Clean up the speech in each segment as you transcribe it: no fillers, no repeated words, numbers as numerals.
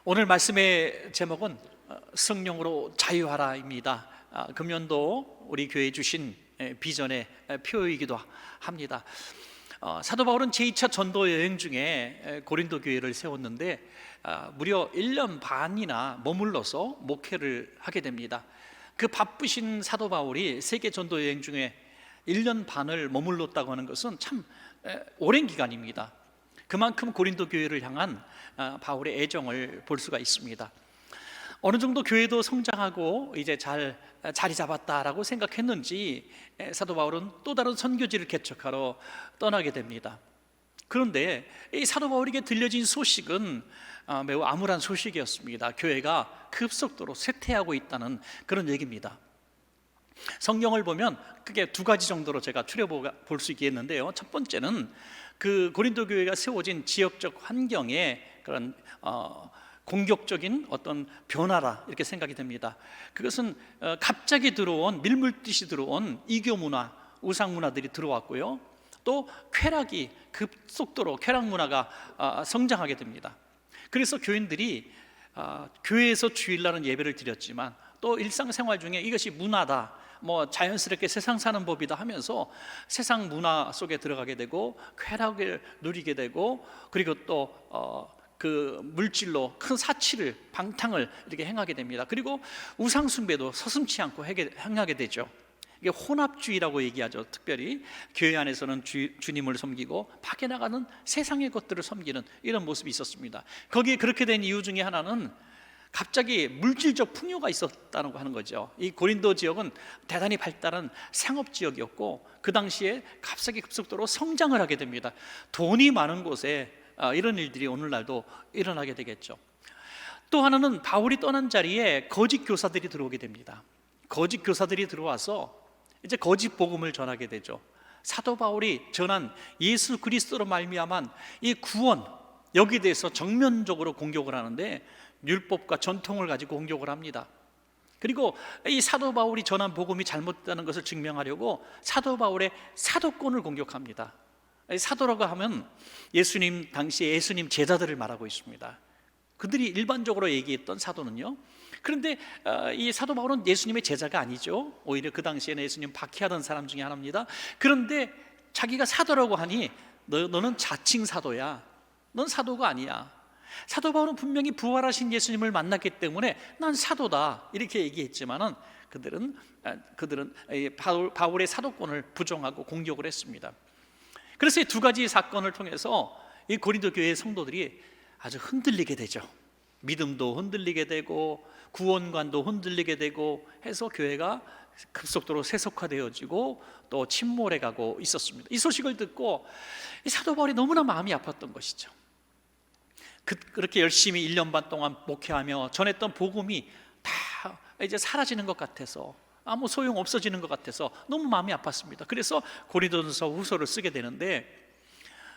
오늘 말씀의 제목은 성령으로 자유하라입니다. 금년도 우리 교회에 주신 비전의 표이기도 합니다. 사도 바울은 제2차 전도 여행 중에 고린도 교회를 세웠는데 무려 1년 반이나 머물러서 목회를 하게 됩니다. 그 바쁘신 사도 바울이 세계 전도 여행 중에 1년 반을 머물렀다고 하는 것은 참 오랜 기간입니다. 그만큼 고린도 교회를 향한 바울의 애정을 볼 수가 있습니다. 어느 정도 교회도 성장하고 이제 잘 자리 잡았다라고 생각했는지 사도 바울은 또 다른 선교지를 개척하러 떠나게 됩니다. 그런데 이 사도 바울에게 들려진 소식은 매우 암울한 소식이었습니다. 교회가 급속도로 쇠퇴하고 있다는 그런 얘기입니다. 성경을 보면 크게 두 가지 정도로 제가 추려볼 수 있겠는데요. 첫 번째는 그 고린도 교회가 세워진 지역적 환경에 그런 공격적인 어떤 변화라 이렇게 생각이 됩니다. 그것은 갑자기 들어온 밀물듯이 들어온 이교 문화, 우상 문화들이 들어왔고요. 또 쾌락이 급속도로 쾌락 문화가 성장하게 됩니다. 그래서 교인들이 교회에서 주일날은 예배를 드렸지만 또 일상생활 중에 이것이 문화다, 자연스럽게 세상 사는 법이다 하면서 세상 문화 속에 들어가게 되고 쾌락을 누리게 되고, 그리고 또 그 물질로 큰 사치를 방탕을 이렇게 행하게 됩니다. 그리고 우상 숭배도 서슴지 않고 행하게 되죠. 이게 혼합주의라고 얘기하죠. 특별히 교회 안에서는 주님을 섬기고 밖에 나가는 세상의 것들을 섬기는 이런 모습이 있었습니다. 거기에 그렇게 된 이유 중에 하나는 갑자기 물질적 풍요가 있었다는 거 하는 거죠. 이 고린도 지역은 대단히 발달한 상업 지역이었고 그 당시에 갑자기 급속도로 성장을 하게 됩니다. 돈이 많은 곳에 이런 일들이 오늘날도 일어나게 되겠죠. 또 하나는 바울이 떠난 자리에 거짓 교사들이 들어오게 됩니다. 거짓 교사들이 들어와서 이제 거짓 복음을 전하게 되죠. 사도 바울이 전한 예수 그리스도로 말미암은 이 구원, 여기에 대해서 정면적으로 공격을 하는데 율법과 전통을 가지고 공격을 합니다. 그리고 이 사도 바울이 전한 복음이 잘못됐다는 것을 증명하려고 사도 바울의 사도권을 공격합니다. 사도라고 하면 당시에 예수님 제자들을 말하고 있습니다. 그들이 일반적으로 얘기했던 사도는요. 그런데 이 사도 바울은 예수님의 제자가 아니죠. 오히려 그 당시에는 예수님 박해하던 사람 중에 하나입니다. 그런데 자기가 사도라고 하니 너는 자칭 사도야, 넌 사도가 아니야. 사도 바울은 분명히 부활하신 예수님을 만났기 때문에 난 사도다 이렇게 얘기했지만은 그들은 바울의 사도권을 부정하고 공격을 했습니다. 그래서 이 두 가지 사건을 통해서 이 고린도 교회의 성도들이 아주 흔들리게 되죠. 믿음도 흔들리게 되고 구원관도 흔들리게 되고 해서 교회가 급속도로 세속화되어지고 또 침몰해 가고 있었습니다. 이 소식을 듣고 이 사도 바울이 너무나 마음이 아팠던 것이죠. 그렇게 열심히 1년 반 동안 목회하며 전했던 복음이 다 이제 사라지는 것 같아서, 아무 소용 없어지는 것 같아서 너무 마음이 아팠습니다. 그래서 고린도전서 후서를 쓰게 되는데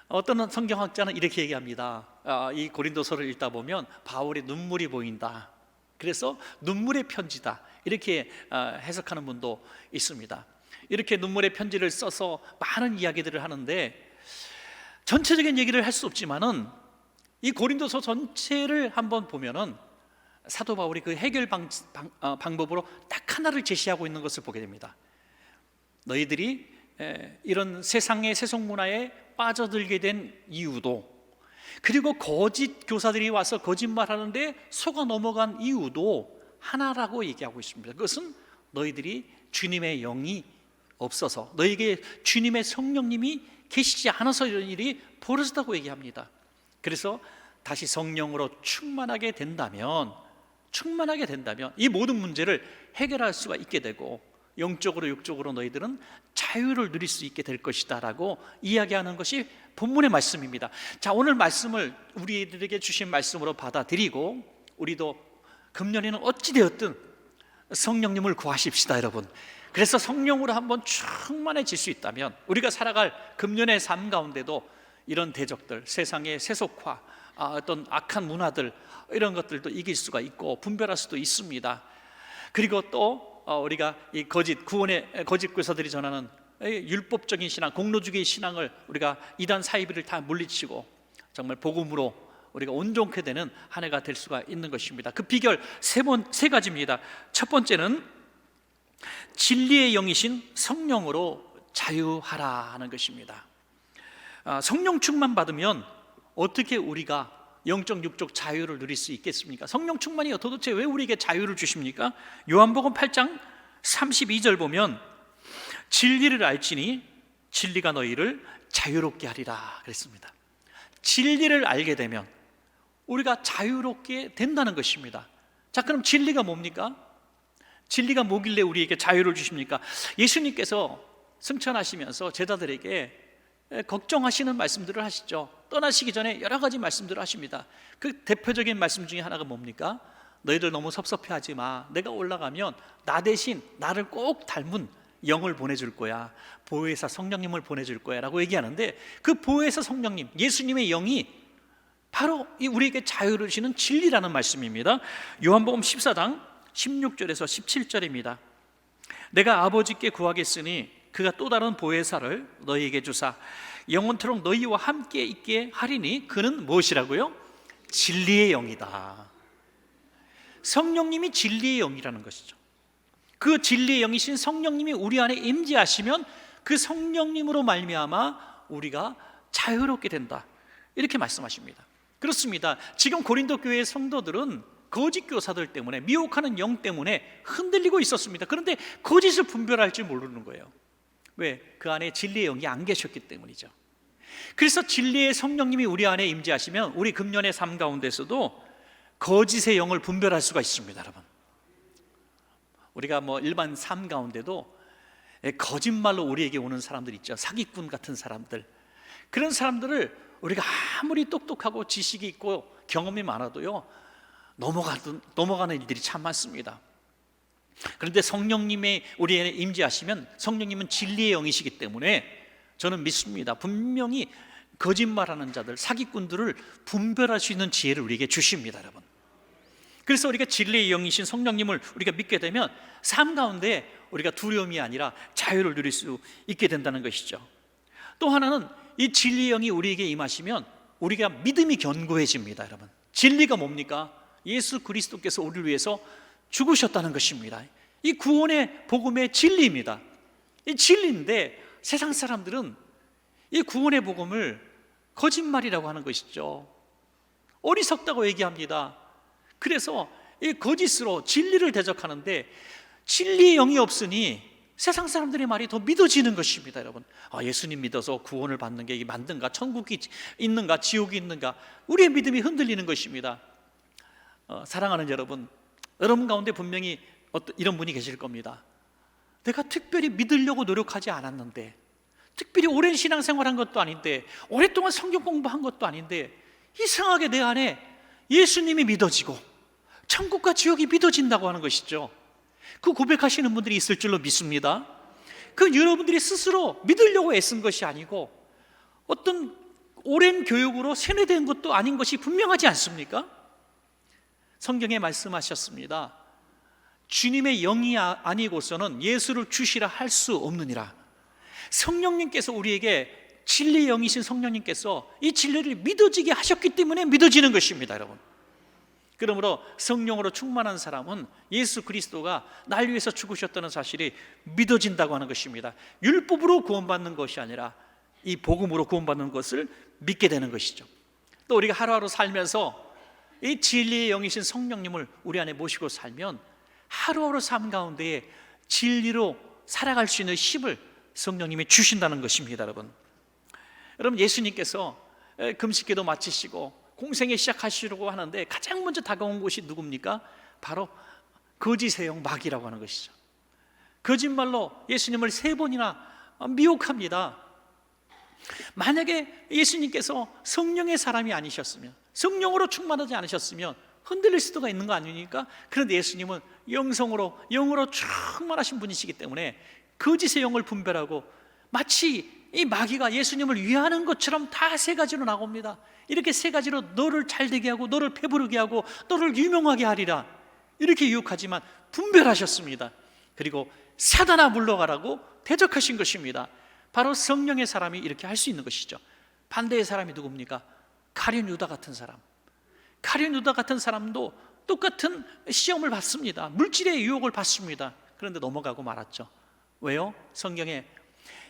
어떤 성경학자는 이렇게 얘기합니다. 이 고린도서를 읽다 보면 바울의 눈물이 보인다. 그래서 눈물의 편지다 이렇게 해석하는 분도 있습니다. 이렇게 눈물의 편지를 써서 많은 이야기들을 하는데 전체적인 얘기를 할 수 없지만은 이 고린도서 전체를 한번 보면은 사도 바울이 그 해결 방법으로 딱 하나를 제시하고 있는 것을 보게 됩니다. 너희들이 이런 세상의 세속 문화에 빠져들게 된 이유도, 그리고 거짓 교사들이 와서 거짓말하는데 속아 넘어간 이유도 하나라고 얘기하고 있습니다. 그것은 너희들이 주님의 영이 없어서, 너희에게 주님의 성령님이 계시지 않아서 이런 일이 벌어졌다고 얘기합니다. 그래서 다시 성령으로 충만하게 된다면 이 모든 문제를 해결할 수가 있게 되고 영적으로 육적으로 너희들은 자유를 누릴 수 있게 될 것이다 라고 이야기하는 것이 본문의 말씀입니다. 자, 오늘 말씀을 우리들에게 주신 말씀으로 받아들이고 우리도 금년에는 어찌되었든 성령님을 구하십시다, 여러분. 그래서 성령으로 한번 충만해질 수 있다면 우리가 살아갈 금년의 삶 가운데도 이런 대적들, 세상의 세속화, 어떤 악한 문화들, 이런 것들도 이길 수가 있고 분별할 수도 있습니다. 그리고 또 우리가 이 구원의 거짓 교사들이 전하는 율법적인 신앙, 공로주의 신앙을 우리가 이단 사이비를 다 물리치고 정말 복음으로 우리가 온전케 되는 한 해가 될 수가 있는 것입니다. 그 비결 세 가지입니다. 첫 번째는 진리의 영이신 성령으로 자유하라 하는 것입니다. 성령 충만 받으면 어떻게 우리가 영적 육적 자유를 누릴 수 있겠습니까? 성령 충만이 도대체 왜 우리에게 자유를 주십니까? 요한복음 8장 32절 보면 진리를 알지니 진리가 너희를 자유롭게 하리라 그랬습니다. 진리를 알게 되면 우리가 자유롭게 된다는 것입니다. 자, 그럼 진리가 뭡니까? 진리가 뭐길래 우리에게 자유를 주십니까? 예수님께서 승천하시면서 제자들에게 걱정하시는 말씀들을 하시죠. 떠나시기 전에 여러 가지 말씀들을 하십니다. 그 대표적인 말씀 중에 하나가 뭡니까? 너희들 너무 섭섭해하지 마. 내가 올라가면 나 대신 나를 꼭 닮은 영을 보내줄 거야. 보혜사 성령님을 보내줄 거야 라고 얘기하는데, 그 보혜사 성령님, 예수님의 영이 바로 우리에게 자유를 주시는 진리라는 말씀입니다. 요한복음 14장 16절에서 17절입니다. 내가 아버지께 구하겠으니 그가 또 다른 보혜사를 너희에게 주사 영원토록 너희와 함께 있게 하리니 그는 무엇이라고요? 진리의 영이다. 성령님이 진리의 영이라는 것이죠. 그 진리의 영이신 성령님이 우리 안에 임재하시면 그 성령님으로 말미암아 우리가 자유롭게 된다, 이렇게 말씀하십니다. 그렇습니다. 지금 고린도 교회의 성도들은 거짓 교사들 때문에, 미혹하는 영 때문에 흔들리고 있었습니다. 그런데 거짓을 분별할 줄 모르는 거예요. 왜? 그 안에 진리의 영이 안 계셨기 때문이죠. 그래서 진리의 성령님이 우리 안에 임재하시면 우리 금년의 삶 가운데서도 거짓의 영을 분별할 수가 있습니다. 여러분, 우리가 일반 삶 가운데도 거짓말로 우리에게 오는 사람들 있죠. 사기꾼 같은 사람들. 그런 사람들을 우리가 아무리 똑똑하고 지식이 있고 경험이 많아도요, 넘어가는 일들이 참 많습니다. 그런데 성령님의 우리에게 임재하시면, 성령님은 진리의 영이시기 때문에 저는 믿습니다. 분명히 거짓말하는 자들, 사기꾼들을 분별할 수 있는 지혜를 우리에게 주십니다, 여러분. 그래서 우리가 진리의 영이신 성령님을 우리가 믿게 되면 삶 가운데 우리가 두려움이 아니라 자유를 누릴 수 있게 된다는 것이죠. 또 하나는 이 진리의 영이 우리에게 임하시면 우리가 믿음이 견고해집니다. 여러분, 진리가 뭡니까? 예수 그리스도께서 우리를 위해서 죽으셨다는 것입니다. 이 구원의 복음의 진리입니다. 이 진리인데 세상 사람들은 이 구원의 복음을 거짓말이라고 하는 것이죠. 어리석다고 얘기합니다. 그래서 이 거짓으로 진리를 대적하는데 진리의 영이 없으니 세상 사람들의 말이 더 믿어지는 것입니다. 여러분, 예수님 믿어서 구원을 받는 게 맞는가? 천국이 있는가? 지옥이 있는가? 우리의 믿음이 흔들리는 것입니다. 사랑하는 여러분 가운데 분명히 이런 분이 계실 겁니다. 내가 특별히 믿으려고 노력하지 않았는데, 특별히 오랜 신앙생활한 것도 아닌데, 오랫동안 성경 공부한 것도 아닌데 이상하게 내 안에 예수님이 믿어지고 천국과 지옥이 믿어진다고 하는 것이죠. 그 고백하시는 분들이 있을 줄로 믿습니다. 그 여러분들이 스스로 믿으려고 애쓴 것이 아니고 어떤 오랜 교육으로 세뇌된 것도 아닌 것이 분명하지 않습니까? 성경에 말씀하셨습니다. 주님의 영이 아니고서는 예수를 주시라 할 수 없느니라. 성령님께서 우리에게 진리의 영이신 성령님께서 이 진리를 믿어지게 하셨기 때문에 믿어지는 것입니다, 여러분. 그러므로 성령으로 충만한 사람은 예수 그리스도가 날 위해서 죽으셨다는 사실이 믿어진다고 하는 것입니다. 율법으로 구원받는 것이 아니라 이 복음으로 구원받는 것을 믿게 되는 것이죠. 또 우리가 하루하루 살면서 이 진리의 영이신 성령님을 우리 안에 모시고 살면 하루하루 삶 가운데에 진리로 살아갈 수 있는 힘을 성령님이 주신다는 것입니다. 여러분, 예수님께서 금식기도 마치시고 공생애 시작하시려고 하는데 가장 먼저 다가온 곳이 누굽니까? 바로 거짓의 영, 마귀라고 하는 것이죠. 거짓말로 예수님을 3번이나 미혹합니다. 만약에 예수님께서 성령의 사람이 아니셨으면, 성령으로 충만하지 않으셨으면 흔들릴 수도 있는 거 아닙니까? 그런데 예수님은 영으로 충만하신 분이시기 때문에 거짓의 영을 분별하고 마치 이 마귀가 예수님을 위하는 것처럼 다 3가지로 나옵니다. 이렇게 3가지로 너를 잘되게 하고 너를 배부르게 하고 너를 유명하게 하리라, 이렇게 유혹하지만 분별하셨습니다. 그리고 사단아 물러가라고 대적하신 것입니다. 바로 성령의 사람이 이렇게 할 수 있는 것이죠. 반대의 사람이 누굽니까? 가룟 유다 같은 사람, 가룟 유다 같은 사람도 똑같은 시험을 받습니다. 물질의 유혹을 받습니다. 그런데 넘어가고 말았죠. 왜요? 성경에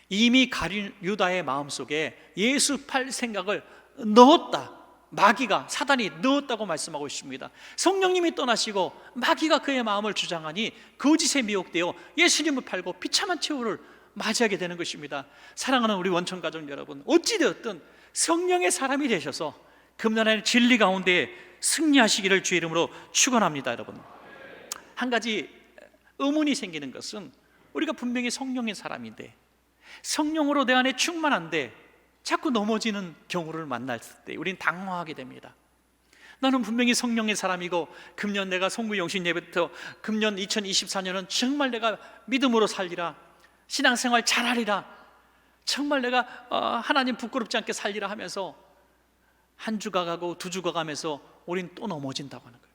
이미 가룟 유다의 마음속에 예수 팔 생각을 넣었다, 마귀가, 사단이 넣었다고 말씀하고 있습니다. 성령님이 떠나시고 마귀가 그의 마음을 주장하니 거짓에 미혹되어 예수님을 팔고 비참한 최후를 맞이하게 되는 것입니다. 사랑하는 우리 원천가족 여러분, 어찌되었든 성령의 사람이 되셔서 금년의 진리 가운데 승리하시기를 주의 이름으로 축원합니다. 여러분, 한 가지 의문이 생기는 것은 우리가 분명히 성령의 사람인데 성령으로 내 안에 충만한데 자꾸 넘어지는 경우를 만날 때 우리는 당황하게 됩니다. 나는 분명히 성령의 사람이고 금년 내가 송구영신 예배부터 금년 2024년은 정말 내가 믿음으로 살리라, 신앙생활 잘하리라, 정말 내가 하나님 부끄럽지 않게 살리라 하면서 한 주가 가고 두 주가 가면서 우린 또 넘어진다고 하는 거예요.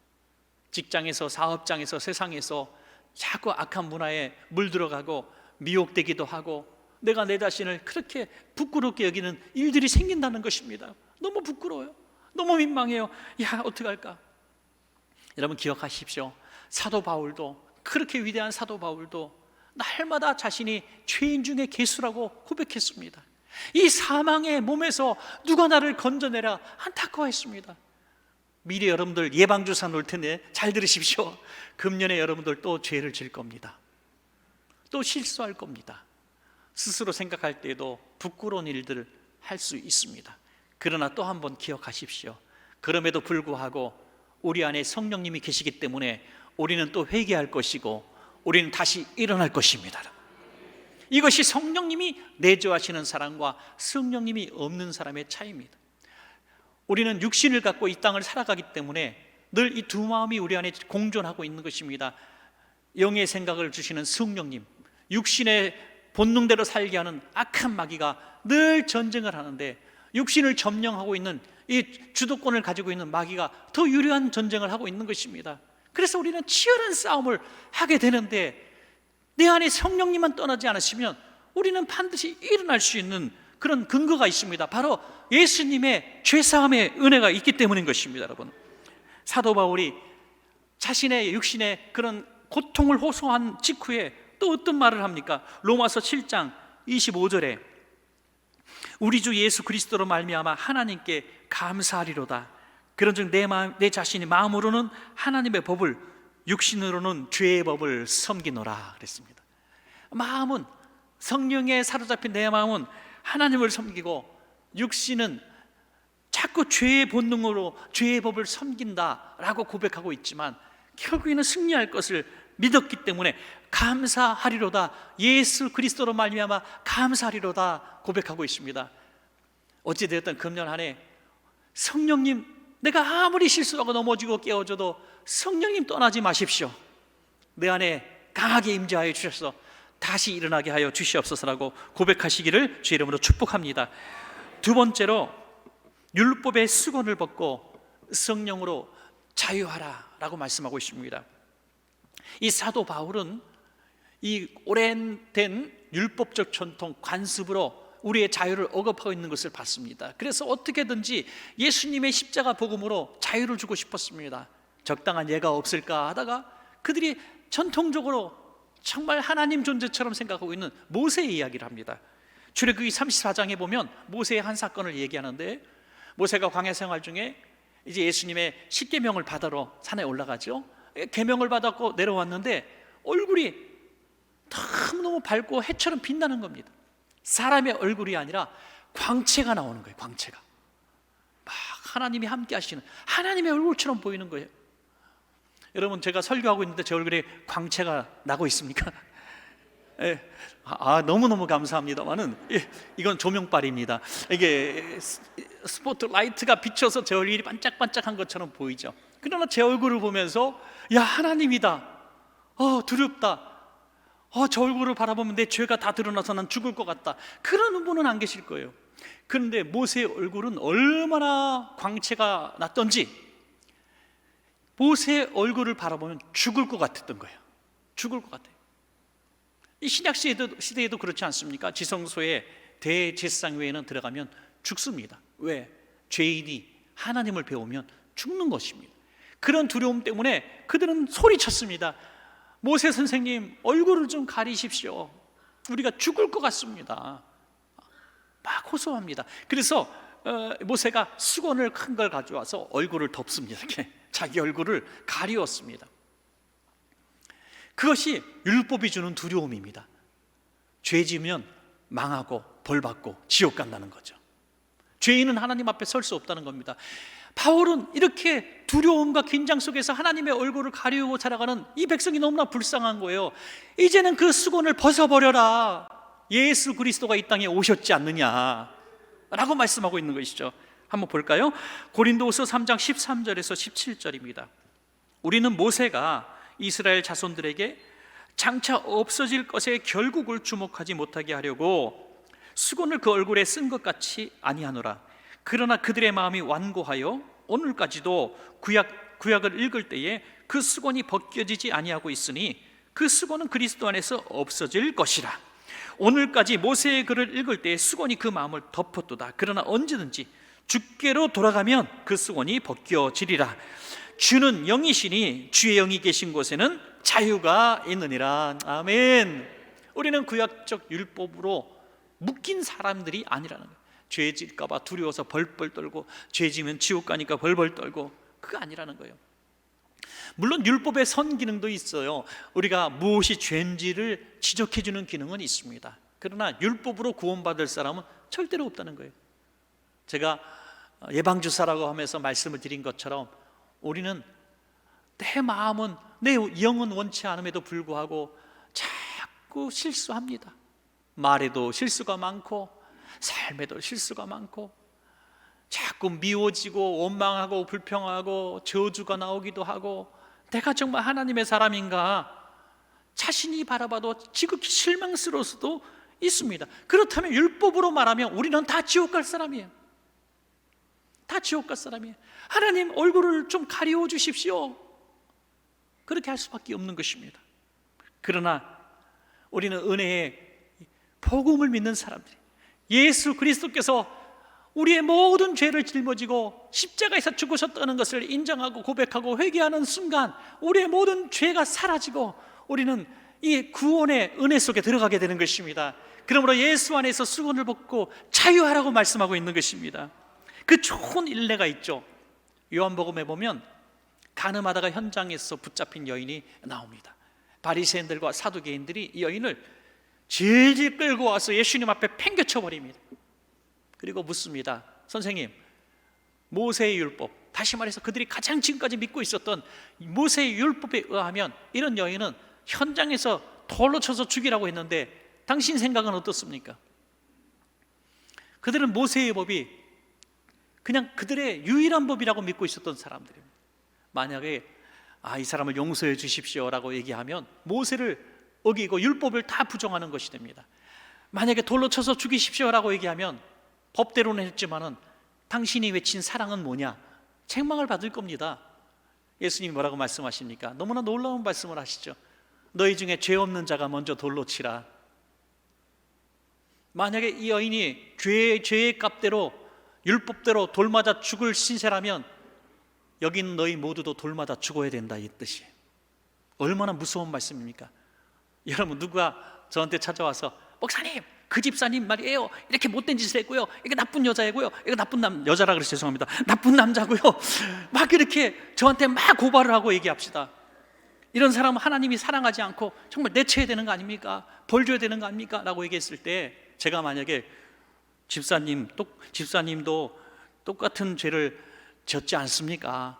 직장에서, 사업장에서, 세상에서 자꾸 악한 문화에 물들어가고 미혹되기도 하고 내가 내 자신을 그렇게 부끄럽게 여기는 일들이 생긴다는 것입니다. 너무 부끄러워요. 너무 민망해요. 야, 어떡할까? 여러분 기억하십시오. 사도 바울도, 그렇게 위대한 사도 바울도 날마다 자신이 죄인 중에 괴수라고 고백했습니다. 이 사망의 몸에서 누가 나를 건져내라 안타까워했습니다. 미래 여러분들 예방주사 놓을 텐데 잘 들으십시오. 금년에 여러분들 또 죄를 질 겁니다. 또 실수할 겁니다. 스스로 생각할 때에도 부끄러운 일들을 할 수 있습니다. 그러나 또 한 번 기억하십시오. 그럼에도 불구하고 우리 안에 성령님이 계시기 때문에 우리는 또 회개할 것이고 우리는 다시 일어날 것입니다. 이것이 성령님이 내주하시는 사람과 성령님이 없는 사람의 차이입니다. 우리는 육신을 갖고 이 땅을 살아가기 때문에 늘 이 두 마음이 우리 안에 공존하고 있는 것입니다. 영의 생각을 주시는 성령님, 육신의 본능대로 살게 하는 악한 마귀가 늘 전쟁을 하는데 육신을 점령하고 있는 이 주도권을 가지고 있는 마귀가 더 유리한 전쟁을 하고 있는 것입니다. 그래서 우리는 치열한 싸움을 하게 되는데 내 안에 성령님만 떠나지 않으시면 우리는 반드시 일어날 수 있는 그런 근거가 있습니다. 바로 예수님의 죄사함의 은혜가 있기 때문인 것입니다. 여러분, 사도 바울이 자신의 육신의 그런 고통을 호소한 직후에 또 어떤 말을 합니까? 로마서 7장 25절에 우리 주 예수 그리스도로 말미암아 하나님께 감사하리로다. 그런즉 내 자신이 마음으로는 하나님의 법을, 육신으로는 죄의 법을 섬기노라 그랬습니다. 마음은, 성령에 사로잡힌 내 마음은 하나님을 섬기고 육신은 자꾸 죄의 본능으로 죄의 법을 섬긴다라고 고백하고 있지만 결국에는 승리할 것을 믿었기 때문에 감사하리로다, 예수 그리스도로 말미암아 감사하리로다 고백하고 있습니다. 어찌되었든 금년 한 해 성령님, 내가 아무리 실수하고 넘어지고 깨어져도 성령님 떠나지 마십시오. 내 안에 강하게 임재하여 주셔서 다시 일어나게 하여 주시옵소서라고 고백하시기를 주의 이름으로 축복합니다. 두 번째로 율법의 수건을 벗고 성령으로 자유하라 라고 말씀하고 있습니다. 이 사도 바울은 이 오랜된 율법적 전통, 관습으로 우리의 자유를 억압하고 있는 것을 봤습니다. 그래서 어떻게든지 예수님의 십자가 복음으로 자유를 주고 싶었습니다. 적당한 예가 없을까 하다가 그들이 전통적으로 정말 하나님 존재처럼 생각하고 있는 모세의 이야기를 합니다. 출애굽기 34장에 보면 모세의 한 사건을 얘기하는데, 모세가 광야 생활 중에 이제 예수님의 십계명을 받으러 산에 올라가죠. 계명을 받았고 내려왔는데 얼굴이 너무너무 밝고 해처럼 빛나는 겁니다. 사람의 얼굴이 아니라 광채가 나오는 거예요. 광채가 막 하나님이 함께 하시는 하나님의 얼굴처럼 보이는 거예요. 여러분, 제가 설교하고 있는데 제 얼굴에 광채가 나고 있습니까? 예. 너무너무 감사합니다만은 이건 조명빨입니다. 이게 스포트라이트가 비쳐서 제 얼굴이 반짝반짝한 것처럼 보이죠. 그러나 제 얼굴을 보면서 야, 하나님이다, 두렵다, 저 얼굴을 바라보면 내 죄가 다 드러나서 난 죽을 것 같다, 그런 분은 안 계실 거예요. 그런데 모세의 얼굴은 얼마나 광채가 났던지 모세의 얼굴을 바라보면 죽을 것 같았던 거예요. 죽을 것 같아요. 이 신약 시대에도 그렇지 않습니까? 지성소에 대제사장 외에는 들어가면 죽습니다. 왜? 죄인이 하나님을 배우면 죽는 것입니다. 그런 두려움 때문에 그들은 소리쳤습니다. 모세 선생님, 얼굴을 좀 가리십시오. 우리가 죽을 것 같습니다. 막 호소합니다. 그래서 모세가 수건을 큰 걸 가져와서 얼굴을 덮습니다. 이렇게 자기 얼굴을 가리웠습니다. 그것이 율법이 주는 두려움입니다. 죄 지으면 망하고 벌받고 지옥 간다는 거죠. 죄인은 하나님 앞에 설 수 없다는 겁니다. 바울은 이렇게 두려움과 긴장 속에서 하나님의 얼굴을 가리우고 살아가는 이 백성이 너무나 불쌍한 거예요. 이제는 그 수건을 벗어버려라. 예수 그리스도가 이 땅에 오셨지 않느냐 라고 말씀하고 있는 것이죠. 한번 볼까요? 고린도후서 3장 13절에서 17절입니다. 우리는 모세가 이스라엘 자손들에게 장차 없어질 것에 결국을 주목하지 못하게 하려고 수건을 그 얼굴에 쓴 것 같이 아니하노라. 그러나 그들의 마음이 완고하여 오늘까지도 구약을 읽을 때에 그 수건이 벗겨지지 아니하고 있으니 그 수건은 그리스도 안에서 없어질 것이라. 오늘까지 모세의 글을 읽을 때 수건이 그 마음을 덮었도다. 그러나 언제든지 주께로 돌아가면 그 수건이 벗겨지리라. 주는 영이시니 주의 영이 계신 곳에는 자유가 있느니라. 아멘. 우리는 구약적 율법으로 묶인 사람들이 아니라는 거예요. 죄 질까 봐 두려워서 벌벌 떨고 죄 지면 지옥 가니까 벌벌 떨고, 그거 아니라는 거예요. 물론 율법의 선 기능도 있어요. 우리가 무엇이 죄인지를 지적해 주는 기능은 있습니다. 그러나 율법으로 구원받을 사람은 절대로 없다는 거예요. 제가 예방주사라고 하면서 말씀을 드린 것처럼 우리는 내 마음은, 내 영은 원치 않음에도 불구하고 자꾸 실수합니다. 말에도 실수가 많고 삶에도 실수가 많고 자꾸 미워지고 원망하고 불평하고 저주가 나오기도 하고, 내가 정말 하나님의 사람인가 자신이 바라봐도 지극히 실망스러울 수도 있습니다. 그렇다면 율법으로 말하면 우리는 다 지옥 갈 사람이에요. 다 지옥 갈 사람이에요. 하나님 얼굴을 좀 가리워 주십시오. 그렇게 할 수밖에 없는 것입니다. 그러나 우리는 은혜의 복음을 믿는 사람들이, 예수 그리스도께서 우리의 모든 죄를 짊어지고 십자가에서 죽으셨다는 것을 인정하고 고백하고 회개하는 순간 우리의 모든 죄가 사라지고 우리는 이 구원의 은혜 속에 들어가게 되는 것입니다. 그러므로 예수 안에서 수건을 벗고 자유하라고 말씀하고 있는 것입니다. 그 좋은 일례가 있죠. 요한복음에 보면 간음하다가 현장에서 붙잡힌 여인이 나옵니다. 바리새인들과 사두개인들이 이 여인을 질질 끌고 와서 예수님 앞에 팽개쳐 버립니다. 그리고 묻습니다. 선생님, 모세의 율법, 다시 말해서 그들이 가장 지금까지 믿고 있었던 모세의 율법에 의하면 이런 여인은 현장에서 돌로 쳐서 죽이라고 했는데 당신 생각은 어떻습니까? 그들은 모세의 법이 그냥 그들의 유일한 법이라고 믿고 있었던 사람들입니다. 만약에 이 사람을 용서해 주십시오라고 얘기하면 모세를 어기고 율법을 다 부정하는 것이 됩니다. 만약에 돌로 쳐서 죽이십시오라고 얘기하면 법대로는 했지만은 당신이 외친 사랑은 뭐냐? 책망을 받을 겁니다. 예수님이 뭐라고 말씀하십니까? 너무나 놀라운 말씀을 하시죠. 너희 중에 죄 없는 자가 먼저 돌로 치라. 만약에 이 여인이 죄의 값대로 율법대로 돌 맞아 죽을 신세라면 여긴 너희 모두도 돌 맞아 죽어야 된다, 이 뜻이. 얼마나 무서운 말씀입니까? 여러분, 누가 저한테 찾아와서 목사님, 그 집사님 말이에요, 이렇게 못된 짓을 했고요, 이게 나쁜 여자이고요, 이거 나쁜 여자라 그래서 죄송합니다, 나쁜 남자고요, 막 이렇게 저한테 막 고발을 하고 얘기합시다. 이런 사람은 하나님이 사랑하지 않고 정말 내쳐야 되는 거 아닙니까? 벌 줘야 되는 거 아닙니까? 라고 얘기했을 때 제가 만약에 집사님도 똑같은 죄를 졌지 않습니까?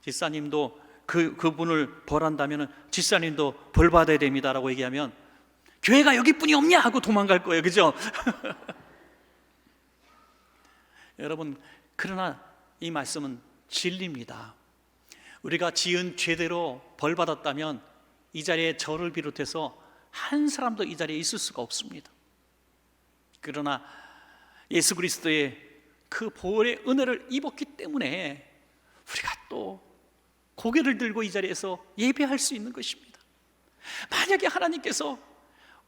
집사님도 그분을 벌한다면 집사님도 벌 받아야 됩니다라고 얘기하면 교회가 여기뿐이 없냐 하고 도망갈 거예요. 그죠? 여러분, 그러나 이 말씀은 진리입니다. 우리가 지은 죄대로 벌 받았다면 이 자리에 저를 비롯해서 한 사람도 이 자리에 있을 수가 없습니다. 그러나 예수 그리스도의 그 보혈의 은혜를 입었기 때문에 우리가 또 고개를 들고 이 자리에서 예배할 수 있는 것입니다. 만약에 하나님께서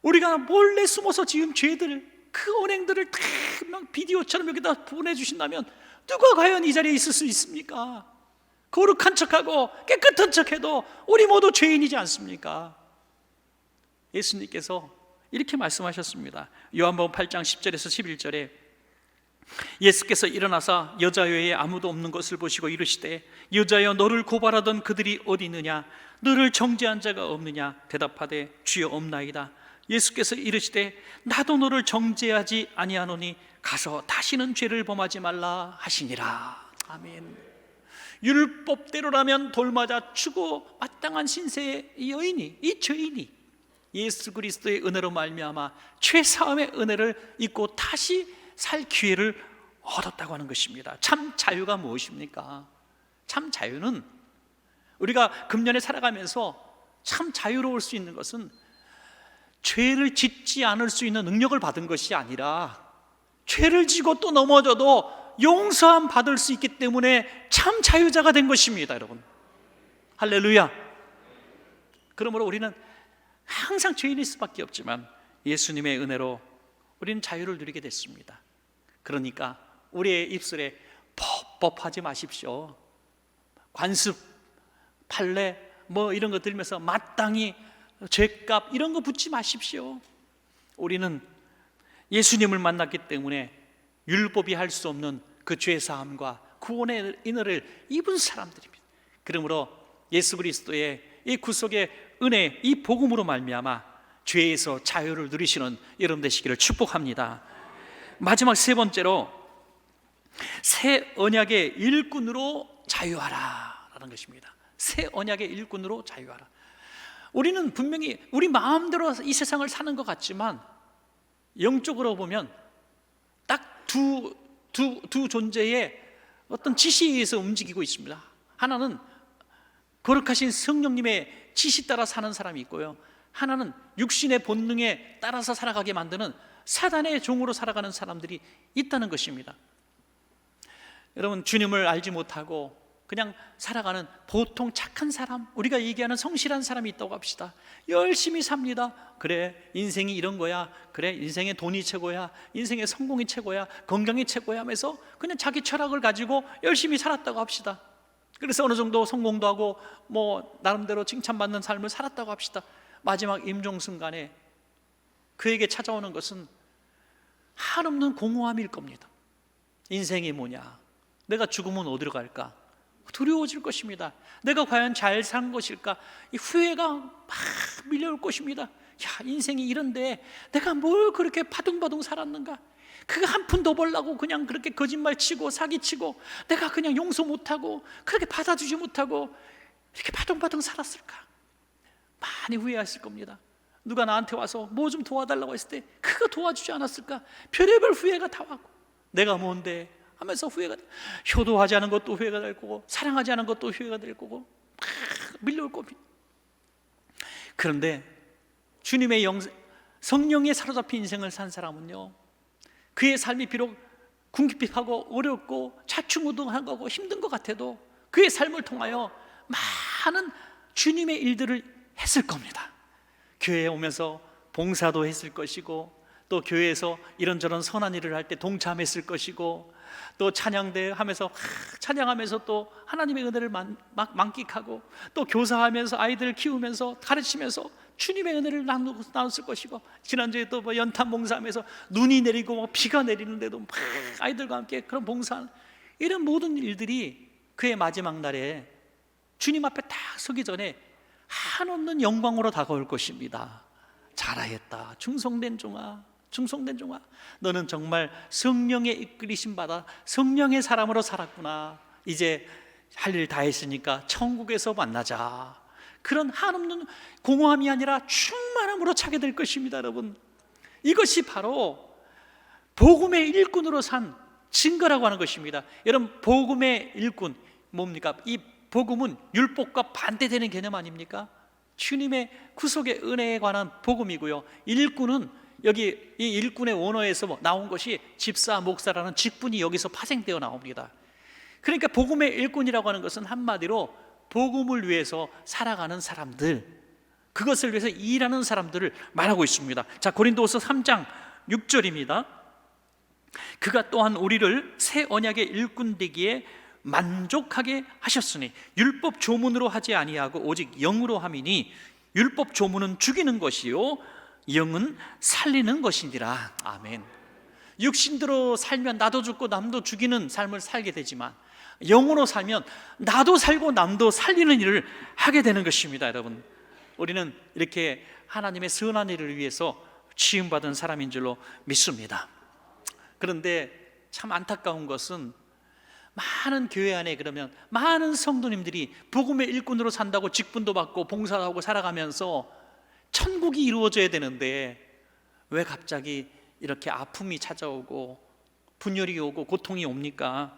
우리가 몰래 숨어서 지은 죄들, 그 언행들을 다 비디오처럼 여기다 보내주신다면 누가 과연 이 자리에 있을 수 있습니까? 거룩한 척하고 깨끗한 척해도 우리 모두 죄인이지 않습니까? 예수님께서 이렇게 말씀하셨습니다. 요한복음 8장 10절에서 11절에 예수께서 일어나사 여자 외에 아무도 없는 것을 보시고 이르시되 여자여 너를 고발하던 그들이 어디 있느냐? 너를 정죄한 자가 없느냐? 대답하되 주여 없나이다. 예수께서 이르시되 나도 너를 정죄하지 아니하노니 가서 다시는 죄를 범하지 말라 하시니라. 아멘. 율법대로라면 돌 맞아 죽어 마땅한 신세의 이 여인이, 이 죄인이 예수 그리스도의 은혜로 말미암아 죄사함의 은혜를 입고 다시 살 기회를 얻었다고 하는 것입니다. 참 자유가 무엇입니까? 참 자유는 우리가 금년에 살아가면서 참 자유로울 수 있는 것은 죄를 짓지 않을 수 있는 능력을 받은 것이 아니라 죄를 지고 또 넘어져도 용서함 받을 수 있기 때문에 참 자유자가 된 것입니다, 여러분. 할렐루야. 그러므로 우리는 항상 죄인일 수밖에 없지만 예수님의 은혜로 우리는 자유를 누리게 됐습니다. 그러니까 우리의 입술에 법하지 마십시오. 관습, 판례 뭐 이런 거 들면서 마땅히 죄값 이런 거 붙지 마십시오. 우리는 예수님을 만났기 때문에 율법이 할 수 없는 그 죄사함과 구원의 은혜를 입은 사람들입니다. 그러므로 예수 그리스도의 이 구속의 은혜, 이 복음으로 말미암아 죄에서 자유를 누리시는 여러분 되시기를 축복합니다. 마지막 세 번째로 새 언약의 일꾼으로 자유하라 라는 것입니다. 새 언약의 일꾼으로 자유하라. 우리는 분명히 우리 마음대로 이 세상을 사는 것 같지만 영적으로 보면 딱 두 존재의 어떤 지시에 의해서 움직이고 있습니다. 하나는 거룩하신 성령님의 지시 따라 사는 사람이 있고요, 하나는 육신의 본능에 따라서 살아가게 만드는 사단의 종으로 살아가는 사람들이 있다는 것입니다. 여러분, 주님을 알지 못하고 그냥 살아가는 보통 착한 사람, 우리가 얘기하는 성실한 사람이 있다고 합시다. 열심히 삽니다. 그래, 인생이 이런 거야. 그래, 인생의 돈이 최고야. 인생의 성공이 최고야. 건강이 최고야 하면서 그냥 자기 철학을 가지고 열심히 살았다고 합시다. 그래서 어느 정도 성공도 하고 뭐 나름대로 칭찬받는 삶을 살았다고 합시다. 마지막 임종 순간에 그에게 찾아오는 것은 한없는 공허함일 겁니다. 인생이 뭐냐? 내가 죽으면 어디로 갈까? 두려워질 것입니다. 내가 과연 잘 산 것일까? 이 후회가 막 밀려올 것입니다. 야, 인생이 이런데 내가 뭘 그렇게 바둥바둥 살았는가? 그거 한 푼 더 벌라고 그냥 그렇게 거짓말 치고 사기치고 내가 그냥 용서 못하고 그렇게 받아주지 못하고 이렇게 바둥바둥 살았을까? 많이 후회했을 겁니다. 누가 나한테 와서 뭐 좀 도와달라고 했을 때 그거 도와주지 않았을까? 별의별 후회가 다 와고 내가 뭔데? 하면서 후회가, 효도하지 않은 것도 후회가 될 거고 사랑하지 않은 것도 후회가 될 거고 밀려올 겁니다. 그런데 주님의 성령에 사로잡힌 인생을 산 사람은요, 그의 삶이 비록 궁핍하고 어렵고 좌충우동하고 힘든 것 같아도 그의 삶을 통하여 많은 주님의 일들을 했을 겁니다. 교회에 오면서 봉사도 했을 것이고 또 교회에서 이런저런 선한 일을 할 때 동참했을 것이고 또 찬양대 하면서 찬양하면서 또 하나님의 은혜를 만끽하고 또 교사하면서 아이들을 키우면서 가르치면서 주님의 은혜를 나눴을 것이고 지난주에 또 뭐 연탄 봉사하면서 눈이 내리고 뭐 비가 내리는데도 막 아이들과 함께 그런 봉사하는 이런 모든 일들이 그의 마지막 날에 주님 앞에 딱 서기 전에 한없는 영광으로 다가올 것입니다. 잘하였다 충성된 종아, 충성된 종아, 너는 정말 성령의 이끌리심 받아 성령의 사람으로 살았구나. 이제 할 일 다 했으니까 천국에서 만나자. 그런 한없는 공허함이 아니라 충만함으로 차게 될 것입니다. 여러분, 이것이 바로 복음의 일꾼으로 산 증거라고 하는 것입니다. 여러분, 복음의 일꾼 뭡니까? 이 복음은 율법과 반대되는 개념 아닙니까? 주님의 구속의 은혜에 관한 복음이고요, 일꾼은 여기 이 일꾼의 원어에서 나온 것이 집사, 목사라는 직분이 여기서 파생되어 나옵니다. 그러니까 복음의 일꾼이라고 하는 것은 한마디로 복음을 위해서 살아가는 사람들, 그것을 위해서 일하는 사람들을 말하고 있습니다. 자, 고린도후서 3장 6절입니다. 그가 또한 우리를 새 언약의 일꾼 되기에 만족하게 하셨으니 율법 조문으로 하지 아니하고 오직 영으로 함이니 율법 조문은 죽이는 것이요 영은 살리는 것이니라. 아멘. 육신대로 살면 나도 죽고 남도 죽이는 삶을 살게 되지만 영으로 살면 나도 살고 남도 살리는 일을 하게 되는 것입니다. 여러분, 우리는 이렇게 하나님의 선한 일을 위해서 지음받은 사람인 줄로 믿습니다. 그런데 참 안타까운 것은 많은 교회 안에 그러면 많은 성도님들이 복음의 일꾼으로 산다고 직분도 받고 봉사도 하고 살아가면서 천국이 이루어져야 되는데 왜 갑자기 이렇게 아픔이 찾아오고 분열이 오고 고통이 옵니까?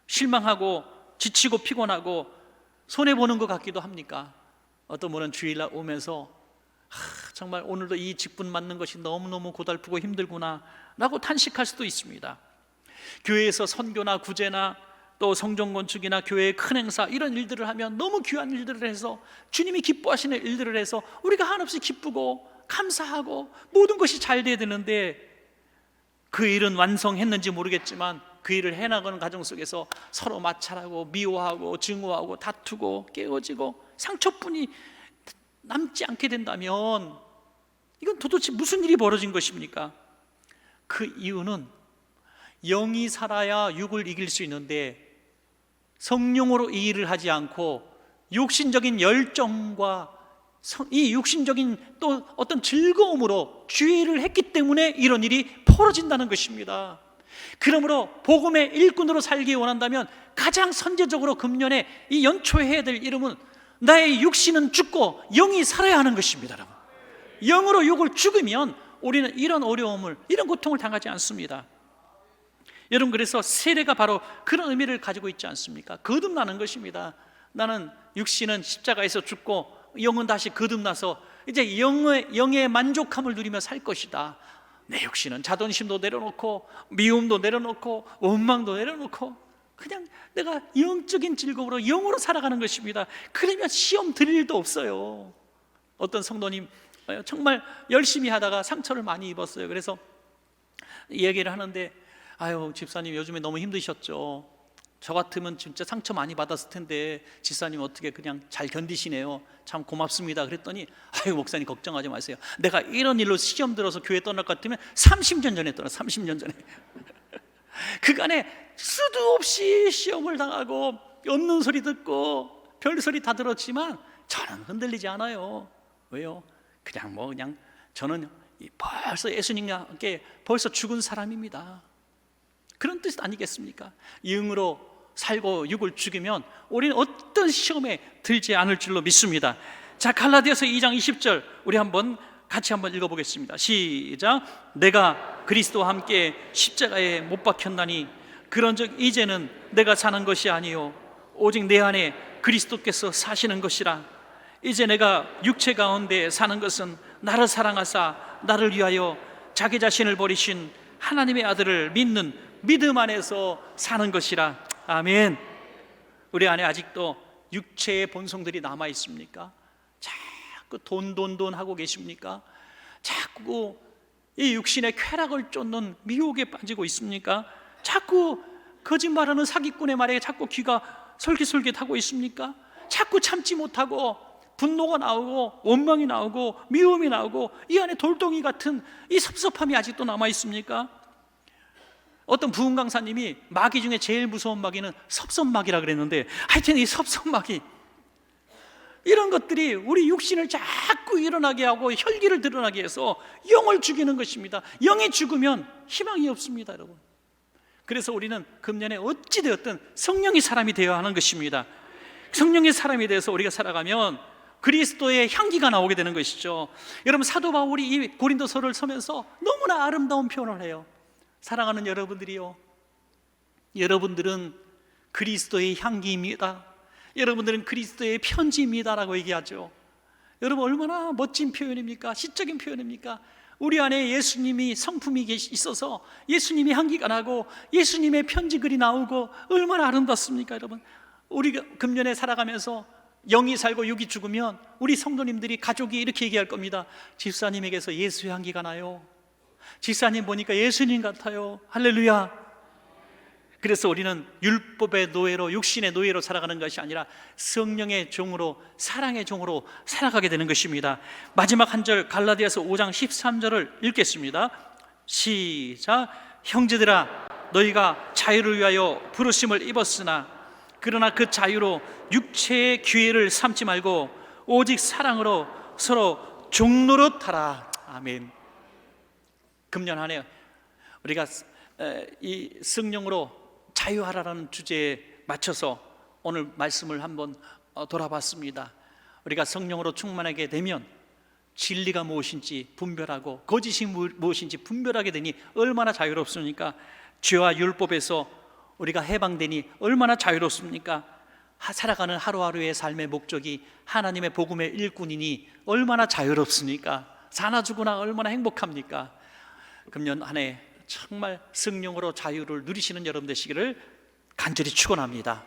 실망하고 지치고 피곤하고 손해보는 것 같기도 합니까? 어떤 분은 주일날 오면서 정말 오늘도 이 직분 맡는 것이 너무너무 고달프고 힘들구나 라고 탄식할 수도 있습니다. 교회에서 선교나 구제나 또 성전 건축이나 교회의 큰 행사 이런 일들을 하면 너무 귀한 일들을 해서 주님이 기뻐하시는 일들을 해서 우리가 한없이 기쁘고 감사하고 모든 것이 잘 돼야 되는데 그 일은 완성했는지 모르겠지만 그 일을 해나가는 과정 속에서 서로 마찰하고 미워하고 증오하고 다투고 깨어지고 상처뿐이 남지 않게 된다면 이건 도대체 무슨 일이 벌어진 것입니까? 그 이유는 영이 살아야 육을 이길 수 있는데 성령으로 이 일을 하지 않고 육신적인 열정과 이 육신적인 또 어떤 즐거움으로 주의를 했기 때문에 이런 일이 벌어진다는 것입니다. 그러므로 복음의 일꾼으로 살기 원한다면 가장 선제적으로 금년에 이 연초에 해야 될 일은 나의 육신은 죽고 영이 살아야 하는 것입니다. 여러분, 영으로 육을 죽이면 우리는 이런 어려움을, 이런 고통을 당하지 않습니다. 여러분, 그래서 세례가 바로 그런 의미를 가지고 있지 않습니까? 거듭나는 것입니다. 나는 육신은 십자가에서 죽고 영은 다시 거듭나서 이제 영의 만족함을 누리며 살 것이다. 내 육신은 자존심도 내려놓고 미움도 내려놓고 원망도 내려놓고 그냥 내가 영적인 즐거움으로 영으로 살아가는 것입니다. 그러면 시험 드릴 일도 없어요. 어떤 성도님 정말 열심히 하다가 상처를 많이 입었어요. 그래서 얘기를 하는데 아유, 집사님 요즘에 너무 힘드셨죠. 저 같으면 진짜 상처 많이 받았을 텐데 집사님 어떻게 그냥 잘 견디시네요. 참 고맙습니다. 그랬더니 아유, 목사님 걱정하지 마세요. 내가 이런 일로 시험 들어서 교회 떠날 것 같으면 30년 전에 떠나. 30년 전에 그간에 수도 없이 시험을 당하고 없는 소리 듣고 별 소리 다 들었지만 저는 흔들리지 않아요. 왜요? 그냥 저는 벌써 예수님과 함께 벌써 죽은 사람입니다. 그런 뜻 아니겠습니까? 영으로 살고 육을 죽이면 우리는 어떤 시험에 들지 않을 줄로 믿습니다. 자, 갈라디아서 2장 20절 우리 같이 한번 읽어보겠습니다. 시작. 내가 그리스도와 함께 십자가에 못 박혔나니 그런즉 이제는 내가 사는 것이 아니요 오직 내 안에 그리스도께서 사시는 것이라. 이제 내가 육체 가운데 사는 것은 나를 사랑하사 나를 위하여 자기 자신을 버리신 하나님의 아들을 믿는 믿음 안에서 사는 것이라. 아멘. 우리 안에 아직도 육체의 본성들이 남아 있습니까? 자꾸 돈 하고 계십니까? 자꾸 이 육신의 쾌락을 쫓는 미혹에 빠지고 있습니까? 자꾸 거짓말하는 사기꾼의 말에 자꾸 귀가 솔깃솔깃하고 있습니까? 자꾸 참지 못하고 분노가 나오고 원망이 나오고 미움이 나오고 이 안에 돌덩이 같은 이 섭섭함이 아직도 남아 있습니까? 어떤 부흥 강사님이 마귀 중에 제일 무서운 마귀는 섭섭마귀라 그랬는데 하여튼 이 섭섭마귀 이런 것들이 우리 육신을 자꾸 일어나게 하고 혈기를 드러나게 해서 영을 죽이는 것입니다. 영이 죽으면 희망이 없습니다, 여러분. 그래서 우리는 금년에 어찌되었든 성령의 사람이 되어야 하는 것입니다. 성령의 사람이 되어서 우리가 살아가면 그리스도의 향기가 나오게 되는 것이죠. 여러분, 사도 바울이 이 고린도서를 서면서 너무나 아름다운 표현을 해요. 사랑하는 여러분들이요, 여러분들은 그리스도의 향기입니다. 여러분들은 그리스도의 편지입니다라고 얘기하죠. 여러분, 얼마나 멋진 표현입니까? 시적인 표현입니까? 우리 안에 예수님이 성품이 있어서 예수님이 향기가 나고 예수님의 편지글이 나오고 얼마나 아름답습니까? 여러분, 우리가 금년에 살아가면서 영이 살고 육이 죽으면 우리 성도님들이, 가족이 이렇게 얘기할 겁니다. 집사님에게서 예수의 향기가 나요. 집사님 보니까 예수님 같아요. 할렐루야. 그래서 우리는 율법의 노예로, 육신의 노예로 살아가는 것이 아니라 성령의 종으로, 사랑의 종으로 살아가게 되는 것입니다. 마지막 한 절 갈라디아서 5장 13절을 읽겠습니다. 시작. 형제들아, 너희가 자유를 위하여 부르심을 입었으나 그러나 그 자유로 육체의 기회를 삼지 말고 오직 사랑으로 서로 종노릇하라. 아멘. 금년 한 해 우리가 이 성령으로 자유하라라는 주제에 맞춰서 오늘 말씀을 한번 돌아봤습니다. 우리가 성령으로 충만하게 되면 진리가 무엇인지 분별하고 거짓이 무엇인지 분별하게 되니 얼마나 자유롭습니까? 죄와 율법에서 우리가 해방되니 얼마나 자유롭습니까? 살아가는 하루하루의 삶의 목적이 하나님의 복음의 일꾼이니 얼마나 자유롭습니까? 사나 죽으나 얼마나 행복합니까? 금년 한 해 정말 성령으로 자유를 누리시는 여러분 되시기를 간절히 축원합니다.